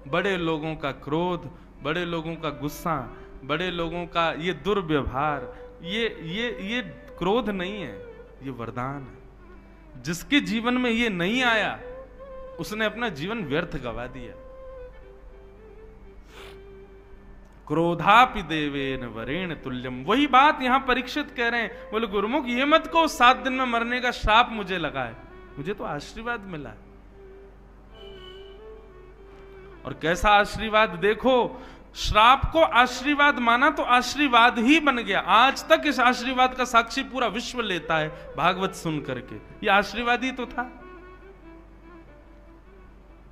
बड़े लोगों का क्रोध, बड़े लोगों का गुस्सा, बड़े लोगों का ये दुर्व्यवहार, ये क्रोध नहीं है, ये वरदान है। जिसके जीवन में ये नहीं आया उसने अपना जीवन व्यर्थ गवा दिया। क्रोधापि देवेन वरेण तुल्यम, वही बात यहां परीक्षित कह रहे हैं। बोले गुरुमुख ये मत कहो 7 दिन में मरने का श्राप मुझे लगा है, मुझे तो आशीर्वाद मिला है। और कैसा आशीर्वाद देखो, श्राप को आशीर्वाद माना तो आशीर्वाद ही बन गया। आज तक इस आशीर्वाद का साक्षी पूरा विश्व लेता है भागवत सुन करके, ये आशीर्वाद ही तो था।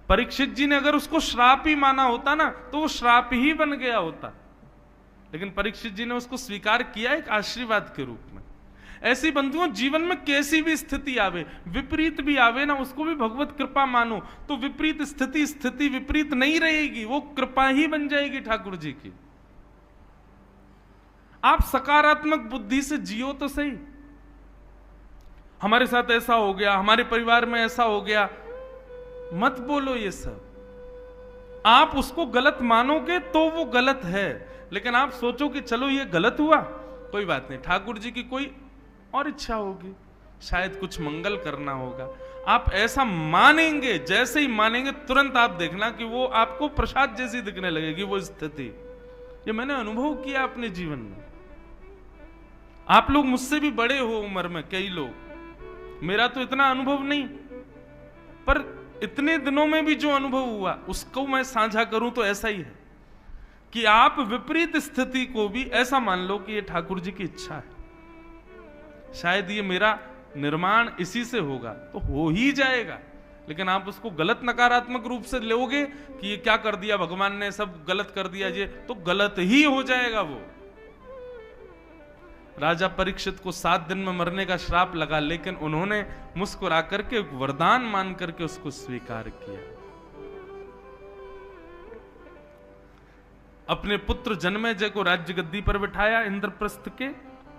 परीक्षित जी ने अगर उसको श्राप ही माना होता ना तो वो श्राप ही बन गया होता, लेकिन परीक्षित जी ने उसको स्वीकार किया एक आशीर्वाद के रूप में। ऐसी बंधुओं जीवन में कैसी भी स्थिति आवे, विपरीत भी आवे ना, उसको भी भगवत कृपा मानो तो विपरीत स्थिति विपरीत नहीं रहेगी, वो कृपा ही बन जाएगी ठाकुर जी की। आप सकारात्मक बुद्धि से जियो तो सही। हमारे साथ ऐसा हो गया, हमारे परिवार में ऐसा हो गया, मत बोलो ये सब। आप उसको गलत मानोगे तो वो गलत है, लेकिन आप सोचो कि चलो ये गलत हुआ, कोई बात नहीं, ठाकुर जी की कोई और इच्छा होगी, शायद कुछ मंगल करना होगा। आप ऐसा मानेंगे, जैसे ही मानेंगे तुरंत आप देखना कि वो आपको प्रसाद जैसी दिखने लगेगी वो स्थिति। ये मैंने अनुभव किया अपने जीवन में। आप लोग मुझसे भी बड़े हो उम्र में, कई लोग, मेरा तो इतना अनुभव नहीं, पर इतने दिनों में भी जो अनुभव हुआ उसको मैं साझा करूं तो ऐसा ही है कि आप विपरीत स्थिति को भी ऐसा मान लो कि ये ठाकुर जी की इच्छा है, शायद ये मेरा निर्माण इसी से होगा, तो हो ही जाएगा। लेकिन आप उसको गलत नकारात्मक रूप से लोगे कि ये क्या कर दिया भगवान ने, सब गलत कर दिया, ये तो गलत ही हो जाएगा वो। राजा परीक्षित को 7 दिन में मरने का श्राप लगा, लेकिन उन्होंने मुस्कुरा करके वरदान मान करके उसको स्वीकार किया। अपने पुत्र जन्मेजय को राज्य गद्दी पर बिठाया इंद्रप्रस्थ के,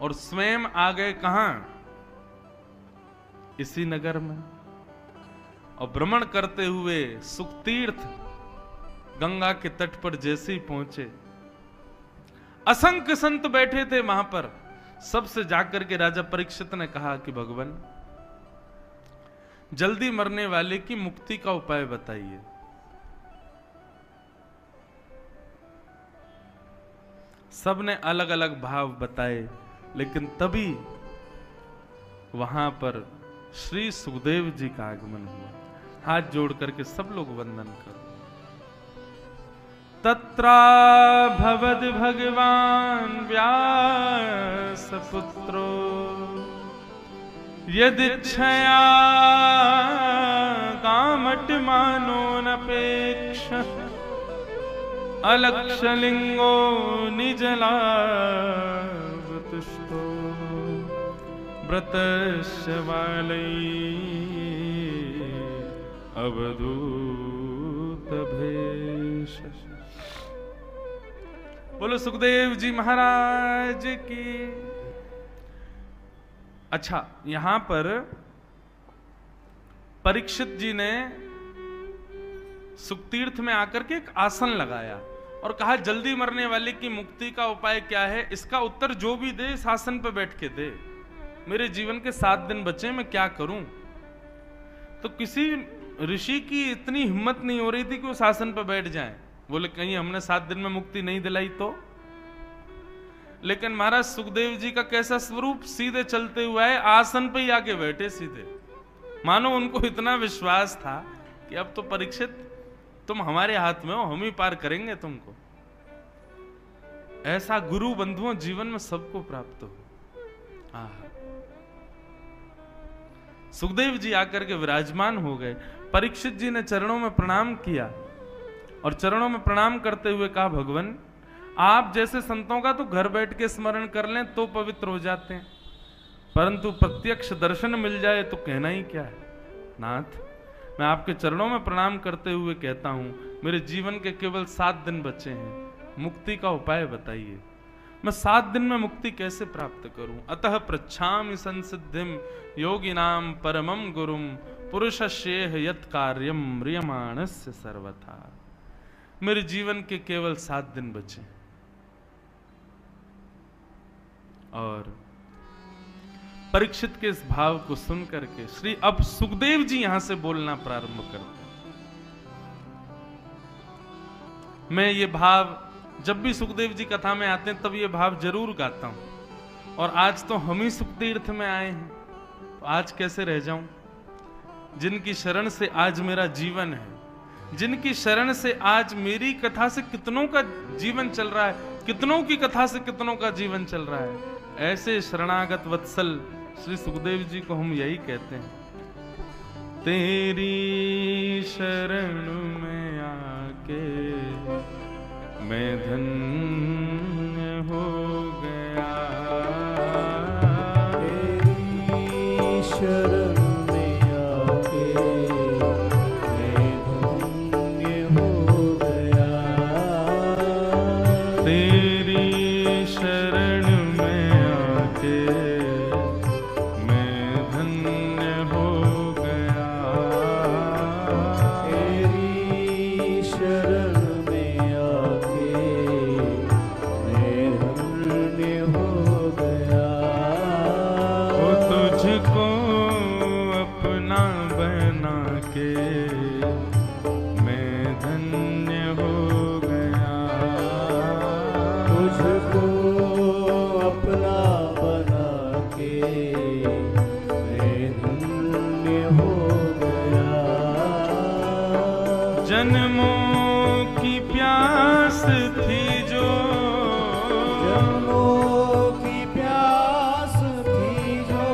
और स्वयं आ गए कहां, इसी नगर में। और भ्रमण करते हुए सुखतीर्थ गंगा के तट पर जैसे ही पहुंचे, असंख्य संत बैठे थे वहां पर। सबसे जाकर के राजा परीक्षित ने कहा कि भगवान जल्दी मरने वाले की मुक्ति का उपाय बताइए। सबने अलग अलग भाव बताए, लेकिन तभी वहां पर श्री सुखदेव जी का आगमन हुआ। हाथ जोड़ करके सब लोग वंदन करो। तत्रा भवद भगवान व्यास पुत्रो यदिच्छया कामट मानो नपेक्ष अलक्षलिंगो निजलावतुष्टो व्रतस्य वालै अवधूत भेष। बोलो सुखदेव जी महाराज की। अच्छा, यहां पर परीक्षित जी ने सुखतीर्थ में आकर के एक आसन लगाया और कहा जल्दी मरने वाले की मुक्ति का उपाय क्या है, इसका उत्तर जो भी दे इस आसन पर बैठ के दे। मेरे जीवन के 7 दिन बचे, मैं क्या करूं। तो किसी ऋषि की इतनी हिम्मत नहीं हो रही थी कि उस आसन पर बैठ जाएं। बोले कहीं हमने 7 दिन में मुक्ति नहीं दिलाई तो। लेकिन महाराज सुखदेव जी का कैसा स्वरूप, सीधे चलते हुए आए, आसन पे ही आके बैठे सीधे। मानो उनको इतना विश्वास था कि अब तो परीक्षित तुम हमारे हाथ में हो, हम ही पार करेंगे तुमको। ऐसा गुरु बंधुओं जीवन में सबको प्राप्त हो। सुखदेव जी आकर के विराजमान हो गए। परीक्षित जी ने चरणों में प्रणाम किया और चरणों में प्रणाम करते हुए कहा भगवान आप जैसे संतों का तो घर बैठ के स्मरण कर लें तो पवित्र हो जाते हैं, परंतु प्रत्यक्ष दर्शन मिल जाए तो कहना ही क्या है। नाथ, मैं आपके चरणों में प्रणाम करते हुए कहता हूं मेरे जीवन के केवल 7 दिन बचे हैं, मुक्ति का उपाय बताइए। मैं 7 दिन में मुक्ति कैसे प्राप्त करूं। अतः पृच्छामि संसिद्धिम योगिनाम परमम गुरुम पुरुषस्येह यत् कार्यम म्रियमाणस्य सर्वथा। मेरे जीवन के केवल 7 दिन बचे। और परीक्षित के इस भाव को सुन करके श्री अब सुखदेव जी यहां से बोलना प्रारंभ करते हैं। मैं ये भाव जब भी सुखदेव जी कथा में आते हैं तब ये भाव जरूर गाता हूं, और आज तो हम ही सुख तीर्थ में आए हैं, तो आज कैसे रह जाऊं। जिनकी शरण से आज मेरा जीवन है, जिनकी शरण से आज मेरी कथा से कितनों का जीवन चल रहा है, कितनों की कथा से कितनों का जीवन चल रहा है, ऐसे शरणागत वत्सल श्री सुखदेव जी को हम यही कहते हैं, तेरी शरण में आके मैं धन्य हो गया, तेरी शरण में आके मैं धन्य हो गया, तेरी शरण में आके मैं धन्य हो गया, तेरी शरण में आके मैं धन्य हो गया, वो तुझको अपना बना के मैं धन्य हो गया, तुझको अपना बना के मैं धन्य हो गया, जन्मों की प्यास थी जो, जन्मों की प्यास थी जो,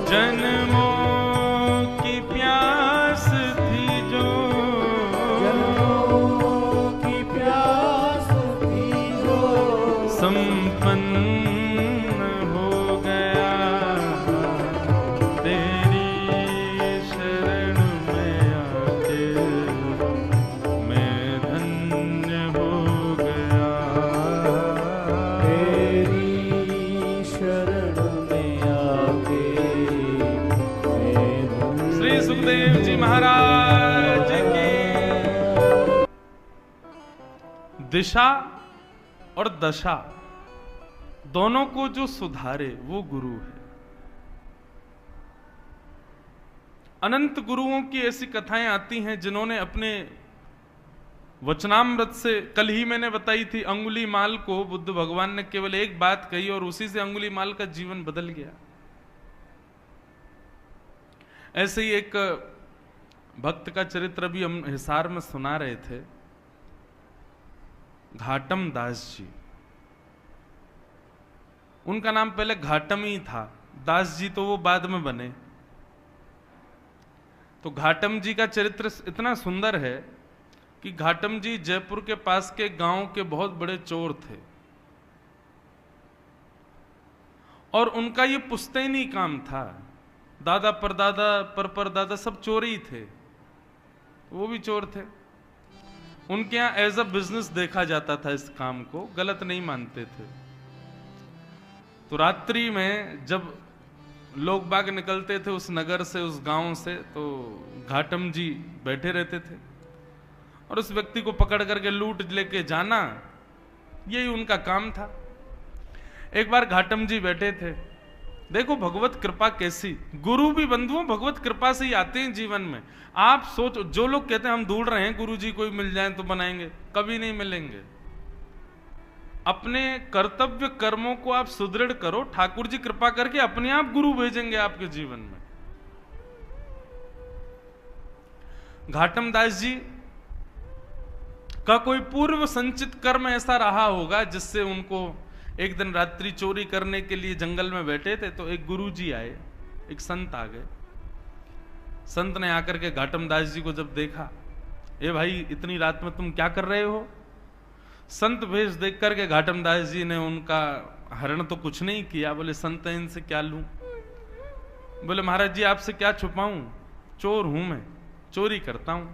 जन्मों की प्यास थी जो, जन्मों की प्यास थी जो, संपन्न हो गया, तेरी शरण में आके मैं धन्य हो गया, तेरी शरण में आके मैं धन्य। श्री सुखदेव जी महाराज की। दिशा और दशा दोनों को जो सुधारे वो गुरु है। अनंत गुरुओं की ऐसी कथाएं आती हैं जिन्होंने अपने वचनामृत से, कल ही मैंने बताई थी, अंगुलीमाल को बुद्ध भगवान ने केवल एक बात कही और उसी से अंगुलीमाल का जीवन बदल गया। ऐसे ही एक भक्त का चरित्र भी हम हिसार में सुना रहे थे, घाटम दास जी। उनका नाम पहले घाटम ही था, दास जी तो वो बाद में बने। तो घाटम जी का चरित्र इतना सुंदर है कि घाटम जी जयपुर के पास के गांव के बहुत बड़े चोर थे, और उनका ये पुश्तैनी काम था। दादा परदादा परदादा सब चोर ही थे, वो भी चोर थे। उनके यहाँ एज अ बिजनेस देखा जाता था, इस काम को गलत नहीं मानते थे। तो रात्रि में जब लोग बाग निकलते थे उस नगर से, उस गांव से, तो घाटम जी बैठे रहते थे और उस व्यक्ति को पकड़ करके लूट लेके जाना, यही उनका काम था। एक बार घाटम जी बैठे थे, देखो भगवत कृपा कैसी, गुरु भी बंधुओं भगवत कृपा से ही आते हैं जीवन में। आप सोचो, जो लोग कहते हैं हम ढूंढ रहे हैं गुरु जी कोई मिल जाए तो बनाएंगे, कभी नहीं मिलेंगे। अपने कर्तव्य कर्मों को आप सुदृढ़ करो, ठाकुर जी कृपा करके अपने आप गुरु भेजेंगे आपके जीवन में। घाटम दास जी का कोई पूर्व संचित कर्म ऐसा रहा होगा जिससे उनको, एक दिन रात्रि चोरी करने के लिए जंगल में बैठे थे तो एक गुरुजी आए, एक संत आ गए। संत ने आकर के घाटम दास जी को जब देखा, ए भाई इतनी रात में तुम क्या कर रहे हो? संत भेष देख करके घाटम दास जी ने उनका हरण तो कुछ नहीं किया, बोले संत इनसे क्या लूं? बोले महाराज जी आपसे क्या छुपाऊं, चोर हूं मैं, चोरी करता हूं।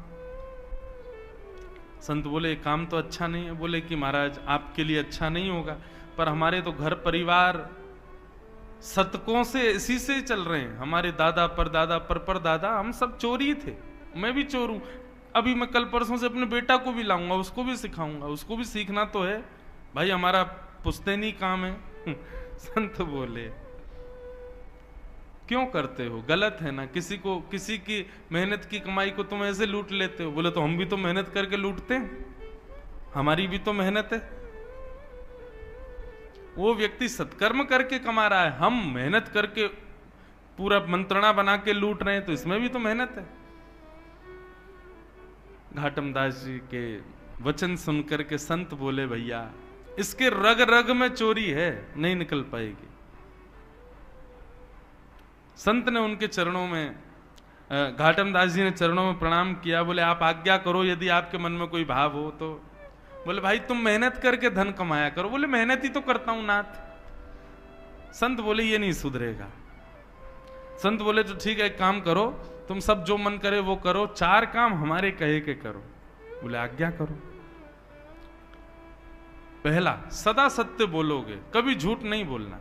संत बोले काम तो अच्छा नहीं है। बोले कि महाराज आपके लिए अच्छा नहीं होगा, पर हमारे तो घर परिवार शतकों से इसी से चल रहे हैं। हमारे दादा परदादा परदादा हम सब चोरी थे, मैं भी चोर हूं। अभी मैं कल परसों से अपने बेटा को भी लाऊंगा, उसको भी सिखाऊंगा, उसको भी सीखना तो है भाई, हमारा पुश्तैनी काम है। संत बोले क्यों करते हो, गलत है ना, किसी की मेहनत की कमाई को तुम ऐसे लूट लेते हो। बोले तो हम भी तो मेहनत करके लूटते हैं, हमारी भी तो मेहनत है। वो व्यक्ति सत्कर्म करके कमा रहा है, हम मेहनत करके पूरा मंत्रणा बना के लूट रहे हैं, तो इसमें भी तो मेहनत है। घाटम दास जी के वचन सुनकर के संत बोले भैया इसके रग रग में चोरी है, नहीं निकल पाएगी। संत ने उनके चरणों में, घाटम दास जी ने चरणों में प्रणाम किया। बोले आप आज्ञा करो, यदि आपके मन में कोई भाव हो तो। बोले भाई तुम मेहनत करके धन कमाया करो। बोले मेहनत ही तो करता हूं नाथ। संत बोले ये नहीं सुधरेगा। संत बोले तो ठीक है, एक काम करो, तुम सब जो मन करे वो करो, 4 काम हमारे कहे के करो। बोले आज्ञा करो। पहला, सदा सत्य बोलोगे, कभी झूठ नहीं बोलना।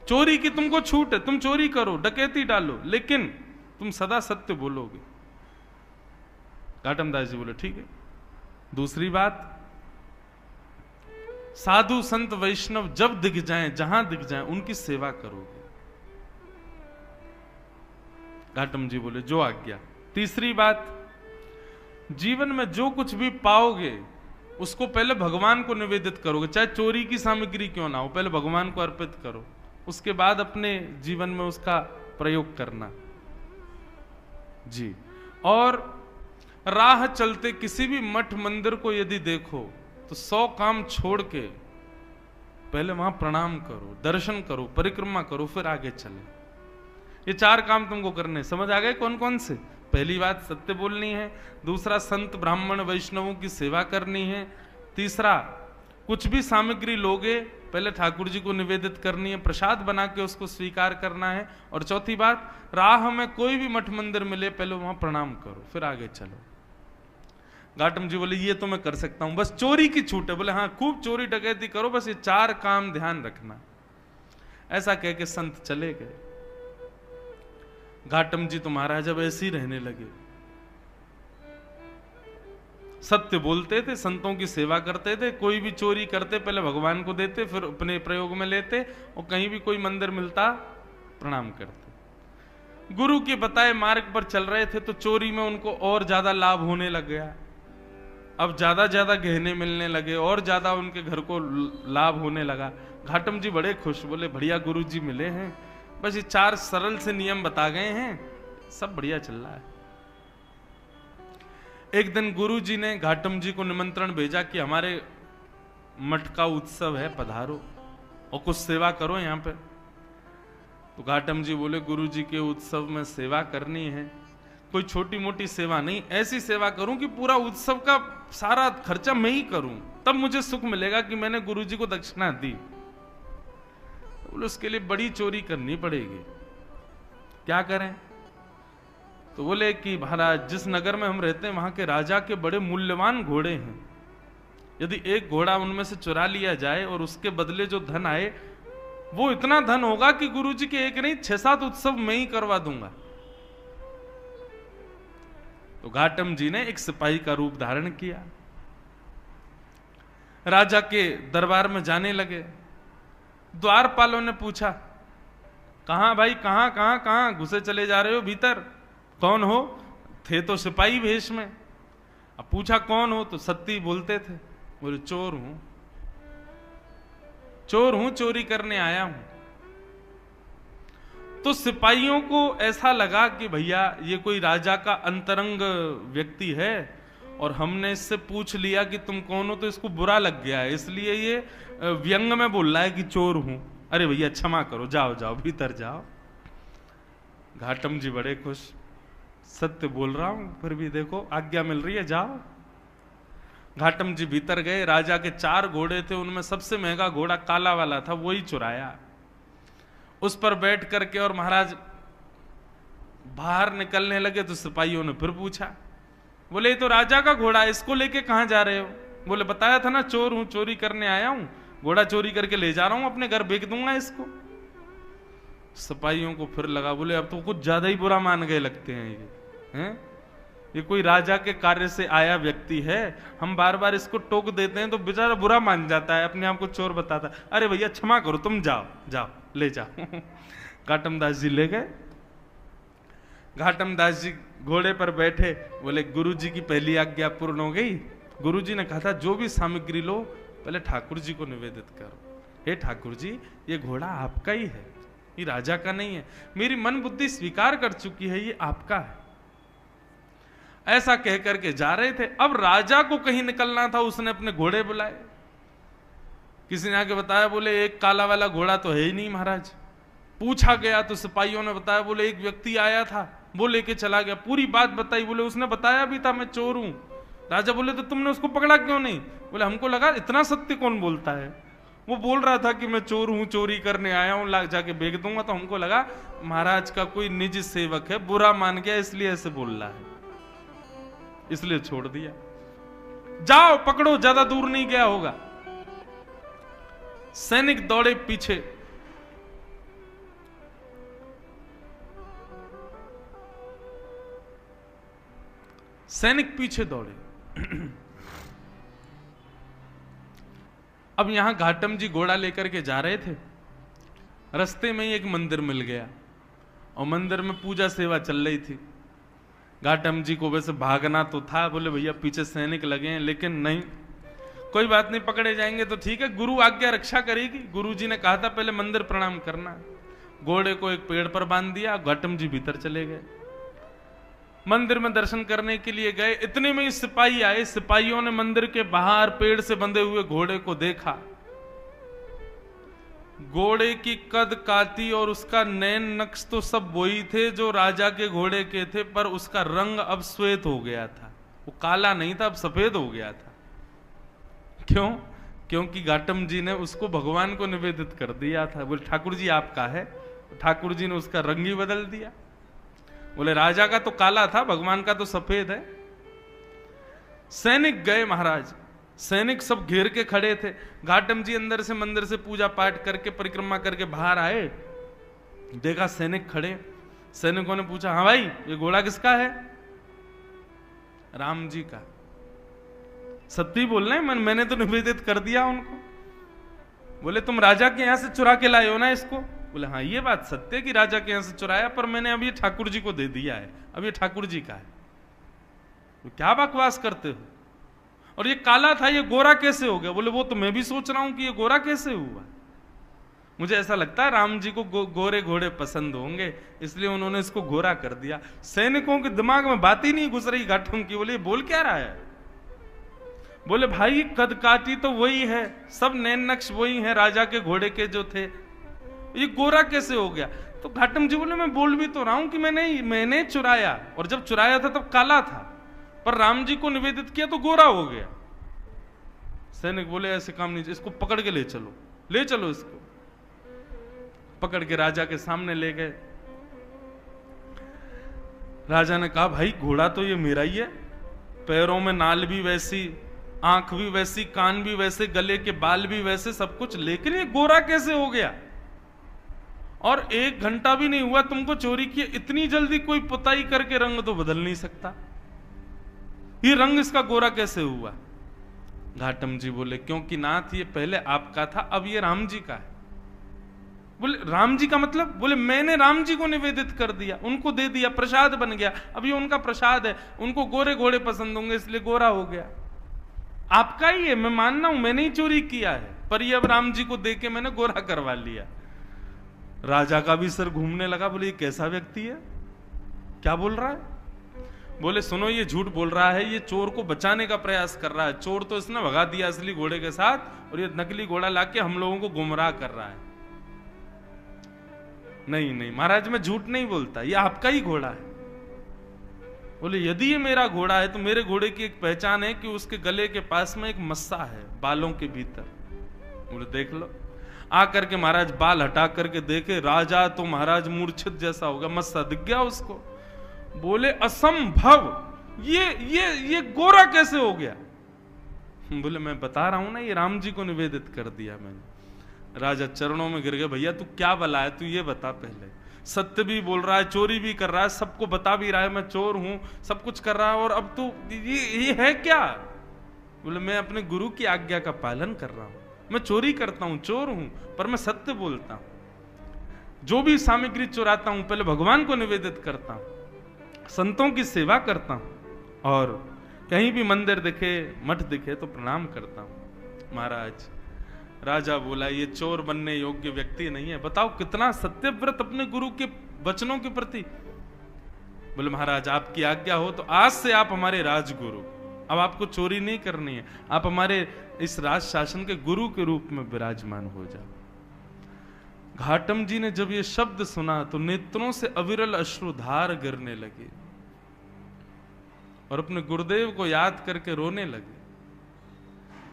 चोरी की तुमको छूट है, तुम चोरी करो, डकैती डालो, लेकिन तुम सदा सत्य बोलोगे। घाटम दास जी बोले ठीक है। दूसरी बात, साधु संत वैष्णव जब दिख जाएं, जहां दिख जाएं, उनकी सेवा करोगे। घाटम जी बोले जो आज्ञा। तीसरी बात, जीवन में जो कुछ भी पाओगे उसको पहले भगवान को निवेदित करोगे, चाहे चोरी की सामग्री क्यों ना हो, पहले भगवान को अर्पित करो, उसके बाद अपने जीवन में उसका प्रयोग करना जी। और राह चलते किसी भी मठ मंदिर को यदि देखो तो 100 काम छोड़ के पहले वहां प्रणाम करो, दर्शन करो, परिक्रमा करो, फिर आगे चले। ये 4 काम तुमको करने, समझ आ गए कौन कौन से? पहली बात सत्य बोलनी है, दूसरा संत ब्राह्मण वैष्णवों की सेवा करनी है, तीसरा कुछ भी सामग्री लोगे पहले ठाकुर जी को निवेदित करनी है, प्रसाद बना के उसको स्वीकार करना है, और चौथी बात, राह में कोई भी मठ मंदिर मिले पहले वहां प्रणाम करो, फिर आगे चलो। घाटम जी बोले ये तो मैं कर सकता हूं, बस चोरी की छूट है। बोले हाँ खूब चोरी डकैती करो, बस ये 4 काम ध्यान रखना। ऐसा कह के संत चले गए। घाटम जी तो महाराज जब ऐसे ही रहने लगे, सत्य बोलते थे, संतों की सेवा करते थे, कोई भी चोरी करते पहले भगवान को देते, फिर अपने प्रयोग में लेते, और कहीं भी कोई मंदिर मिलता प्रणाम करते। गुरु के बताए मार्ग पर चल रहे थे तो चोरी में उनको और ज्यादा लाभ होने लग गया। अब ज्यादा ज्यादा गहने मिलने लगे और ज्यादा उनके घर को लाभ होने लगा। घाटम जी बड़े खुश, बोले बढ़िया गुरु जी मिले हैं, बस ये 4 सरल से नियम बता गए हैं, सब बढ़िया चल रहा है। एक दिन गुरु जी ने घाटम जी को निमंत्रण भेजा कि हमारे मठ का उत्सव है, पधारो और कुछ सेवा करो यहाँ पे। तो घाटम जी बोले गुरु जी के उत्सव में सेवा करनी है, कोई छोटी मोटी सेवा नहीं, ऐसी सेवा करूं कि पूरा उत्सव का सारा खर्चा मैं ही करूं, तब मुझे सुख मिलेगा कि मैंने गुरु जी को दक्षिणा दी। तो बोले उसके लिए बड़ी चोरी करनी पड़ेगी, क्या करें? तो बोले कि महाराज जिस नगर में हम रहते हैं वहां के राजा के बड़े मूल्यवान घोड़े हैं, यदि एक घोड़ा उनमें से चुरा लिया जाए और उसके बदले जो धन आए वो इतना धन होगा कि गुरुजी के एक नहीं 6-7 उत्सव मैं ही करवा दूंगा। तो घाटम जी ने एक सिपाही का रूप धारण किया, राजा के दरबार में जाने लगे। द्वारपालों ने पूछा कहां भाई, कहां कहां कहां घुसे चले जा रहे हो भीतर, कौन हो? थे तो सिपाही वेश में। अब पूछा कौन हो, तो सत्य बोलते थे। बोले चोर हूं, चोर हूं, चोरी करने आया हूं। तो सिपाहियों को ऐसा लगा कि भैया ये कोई राजा का अंतरंग व्यक्ति है और हमने इससे पूछ लिया कि तुम कौन हो, तो इसको बुरा लग गया है, इसलिए ये व्यंग में बोल रहा है कि चोर हूं। अरे भैया क्षमा करो, जाओ जाओ भीतर जाओ। घाटम जी बड़े खुश, सत्य बोल रहा हूं फिर भी देखो आज्ञा मिल रही है, जाओ। घाटम जी भीतर गए, राजा के 4 घोड़े थे, उनमें सबसे महंगा घोड़ा काला वाला था, वही चुराया, उस पर बैठ करके और महाराज बाहर निकलने लगे। तो सिपाहियों ने फिर पूछा, बोले ये तो राजा का घोड़ा है, इसको लेके कहां जा रहे हो? बोले बताया था ना चोर हूं, चोरी करने आया हूं, घोड़ा चोरी करके ले जा रहा हूं, अपने घर बेच दूंगा इसको। सिपाहियों को फिर लगा, बोले अब तो कुछ ज्यादा ही बुरा मान गए लगते हैं ये हैं? ये कोई राजा के कार्य से आया व्यक्ति है, हम बार बार इसको टोक देते हैं तो बेचारा बुरा मान जाता है, अपने आप को चोर बताता है। अरे भैया क्षमा करो, तुम जाओ जाओ ले जाओ। घाटम दास जी ले गए। घाटम दास जी घोड़े पर बैठे, बोले गुरुजी की पहली आज्ञा पूर्ण हो गई। गुरुजी ने कहा था जो भी सामग्री लो पहले ठाकुर जी को निवेदित करो। हे ठाकुर जी, ये घोड़ा आपका ही है, ये राजा का नहीं है, मेरी मन बुद्धि स्वीकार कर चुकी है, ये आपका है। ऐसा कह करके जा रहे थे। अब राजा को कहीं निकलना था, उसने अपने घोड़े बुलाए। किसी ने आके बताया, बोले एक काला वाला घोड़ा तो है ही नहीं महाराज। पूछा गया तो सिपाहियों ने बताया, बोले एक व्यक्ति आया था वो लेके चला गया। पूरी बात बताई, बोले उसने बताया भी था मैं चोर हूं। राजा बोले तो तुमने उसको पकड़ा क्यों नहीं? बोले हमको लगा इतना सत्य कौन बोलता है, वो बोल रहा था कि मैं चोर हूं, चोरी करने आया हूं, लाग जाके बेच दूंगा। तो हमको लगा महाराज का कोई निजी सेवक है, बुरा मान गया इसलिए ऐसे बोल रहा है, इसलिए छोड़ दिया। जाओ पकड़ो, ज्यादा दूर नहीं गया होगा। सैनिक दौड़े पीछे। सैनिक पीछे दौड़े। अब यहां घाटम जी घोड़ा लेकर के जा रहे थे। रास्ते में ही एक मंदिर मिल गया और मंदिर में पूजा सेवा चल रही थी। घाटम जी को वैसे भागना तो था, बोले भैया पीछे सैनिक लगे हैं, लेकिन नहीं, कोई बात नहीं, पकड़े जाएंगे तो ठीक है, गुरु आज्ञा रक्षा करेगी। गुरु जी ने कहा था पहले मंदिर प्रणाम करना। घोड़े को एक पेड़ पर बांध दिया, घाटम जी भीतर चले गए। मंदिर में दर्शन करने के लिए गए, इतने में ही सिपाही आए। सिपाहियों ने मंदिर के बाहर पेड़ से बंधे हुए घोड़े को देखा। घोड़े की कद काती और उसका नैन नक्श तो सब वही थे जो राजा के घोड़े के थे, पर उसका रंग अब श्वेत हो गया था। वो काला नहीं था, अब सफेद हो गया था। क्यों? क्योंकि घाटम जी ने उसको भगवान को निवेदित कर दिया था। बोले ठाकुर जी आपका है। ठाकुर जी ने उसका रंग ही बदल दिया। बोले राजा का तो काला था, भगवान का तो सफेद है। सैनिक गए महाराज, सैनिक सब घेर के खड़े थे। घाटम जी अंदर से मंदिर से पूजा पाठ करके परिक्रमा करके बाहर आए, देखा सैनिक खड़े। सैनिकों ने पूछा, हाँ भाई ये घोड़ा किसका है? राम जी का। सत्य बोल रहे हैं, मैंने तो निवेदित कर दिया उनको। बोले तुम राजा के यहां से चुरा के लाए हो ना इसको? बोले हाँ ये बात सत्य कि राजा के यहां से चुराया, पर मैंने अब ये ठाकुर जी को दे दिया है, अब ये ठाकुर जी का है। तो क्या बकवास करते हो? और ये काला था, ये गोरा कैसे हो गया? बोले वो तो मैं भी सोच रहा हूं कि ये गोरा कैसे हुआ। मुझे ऐसा लगता है राम जी को गोरे घोड़े पसंद होंगे, इसलिए उन्होंने इसको गोरा कर दिया। सैनिकों के दिमाग में बात ही नहीं घुस रही घाटम की। बोले बोल क्या रहा है? बोले भाई कद काटी तो वही है, सब नैन नक्श वही है राजा के घोड़े के जो थे, ये गोरा कैसे हो गया? तो घाटम जी बोले मैं बोल भी तो रहा हूं कि मैंने चुराया, और जब चुराया था तब काला था, पर राम जी को निवेदित किया तो गोरा हो गया। सैनिक बोले ऐसे काम नहीं, इसको पकड़ के ले चलो, ले चलो इसको। पकड़ के राजा के सामने ले गए। राजा ने कहा भाई घोड़ा तो ये मेरा ही है, पैरों में नाल भी वैसी, आंख भी वैसी, कान भी वैसे, गले के बाल भी वैसे, सब कुछ, लेकिन ये गोरा कैसे हो गया? और 1 घंटा भी नहीं हुआ तुमको चोरी किए, इतनी जल्दी कोई पुताई करके रंग तो बदल नहीं सकता, ये रंग इसका गोरा कैसे हुआ? घाटम जी बोले क्योंकि नाथ ये पहले आपका था, अब ये राम जी का है। बोले राम जी का मतलब? बोले मैंने राम जी को निवेदित कर दिया, उनको दे दिया, प्रसाद बन गया, अब ये उनका प्रसाद है, उनको गोरे घोड़े पसंद होंगे इसलिए गोरा हो गया। आपका ही है, मैं मानना हूं मैंने ही चोरी किया है, पर ये अब राम जी को दे के मैंने गोरा करवा लिया। राजा का भी सर घूमने लगा। बोले ये कैसा व्यक्ति है, क्या बोल रहा है? बोले सुनो ये झूठ बोल रहा है, ये चोर को बचाने का प्रयास कर रहा है। चोर तो इसने भगा दिया असली घोड़े के साथ, और ये नकली घोड़ा लाके हम लोगों को गुमराह कर रहा है। नहीं नहीं महाराज मैं झूठ नहीं बोलता, ये आपका ही घोड़ा है। बोले यदि ये मेरा घोड़ा है तो मेरे घोड़े की एक पहचान है कि उसके गले के पास में एक मस्सा है बालों के भीतर। बोले देख लो। आकर के महाराज बाल हटा करके देखे, राजा तो महाराज मूर्छित जैसा हो गया, मस्सा दिख गया उसको। बोले असंभव, ये गोरा कैसे हो गया? बोले मैं बता रहा हूं ना, ये राम जी को निवेदित कर दिया मैंने। राजा चरणों में गिर गए, भैया तू क्या बला है, तू ये बता पहले। सत्य भी बोल रहा है, चोरी भी कर रहा है, सबको बता भी रहा है मैं चोर हूं, सब कुछ कर रहा है, और अब तो ये है क्या? बोले मैं अपने गुरु की आज्ञा का पालन कर रहा हूं, मैं चोरी करता हूं, चोर हूं, पर मैं सत्य बोलता हूं। जो भी सामग्री चुराता हूं पहले भगवान को निवेदित करता हूं, संतों की सेवा करता हूं, और कहीं भी मंदिर दिखे, मठ दिखे तो प्रणाम करता हूं। महाराज राजा बोला ये चोर बनने योग्य व्यक्ति नहीं है। बताओ कितना सत्यव्रत अपने गुरु के वचनों के प्रति। बोले महाराज आपकी आज्ञा हो तो आज से आप हमारे राजगुरु, अब आपको चोरी नहीं करनी है, आप हमारे इस राज शासन के गुरु के रूप में विराजमान हो जाओ। घाटम जी ने जब ये शब्द सुना तो नेत्रों से अविरल अश्रुधार गिरने लगे और अपने गुरुदेव को याद करके रोने लगे।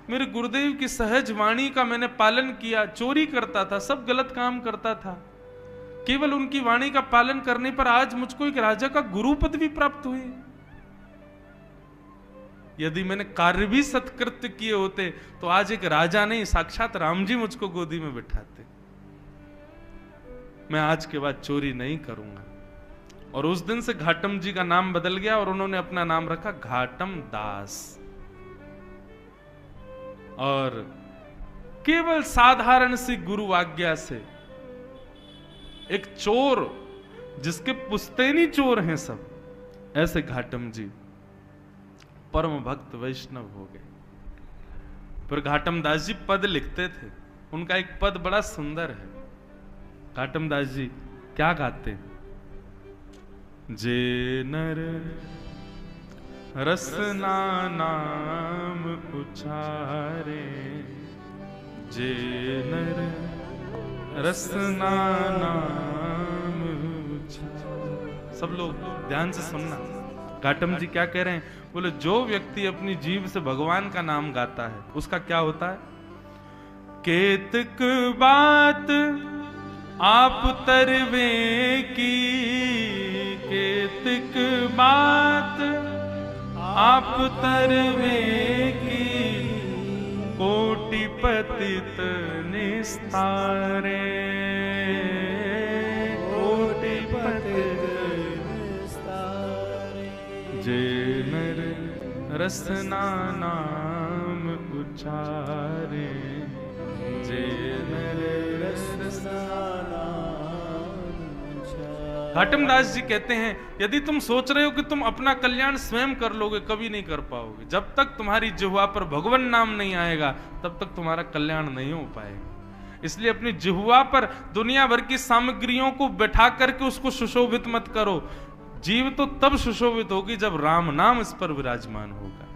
मेरे गुरुदेव की सहज वाणी का मैंने पालन किया, चोरी करता था, सब गलत काम करता था, केवल उनकी वाणी का पालन करने पर आज मुझको एक राजा का गुरु पदवी प्राप्त हुई। यदि मैंने कार्य भी सत्कृत्य किए होते तो आज एक राजा नहीं साक्षात राम जी मुझको गोदी में बिठाते। मैं आज के बाद चोरी नहीं करूंगा। और उस दिन से घाटम जी का नाम बदल गया और उन्होंने अपना नाम रखा घाटम दास। और केवल साधारण सी गुरु आज्ञा से एक चोर, जिसके पुश्तैनी चोर हैं सब, ऐसे घाटम जी परम भक्त वैष्णव हो गए। पर घाटम दास जी पद लिखते थे, उनका एक पद बड़ा सुंदर है। घाटम दास जी क्या गाते? जे नर रसना नाम उचारे, जे नर रसना नाम उचारे। सब लोग ध्यान से सुनना, घाटम जी क्या कह रहे हैं? बोले जो व्यक्ति अपनी जीभ से भगवान का नाम गाता है उसका क्या होता है? केतक बात आप तरवे की, केतक बात आप तरवे की, कोटि पतित निस्तारे, कोटि पतित निस्तारे। जे नर रसना नाम उचारे, जे नर रसना घाटम दास जी कहते हैं यदि तुम सोच रहे हो कि तुम अपना कल्याण स्वयं कर लोगे, कभी नहीं कर पाओगे। जब तक तुम्हारी जिह्वा पर भगवान नाम नहीं आएगा तब तक तुम्हारा कल्याण नहीं हो पाएगा। इसलिए अपनी जिह्वा पर दुनिया भर की सामग्रियों को बैठा करके उसको सुशोभित मत करो। जीव तो तब सुशोभित होगी जब राम नाम इस पर विराजमान होगा।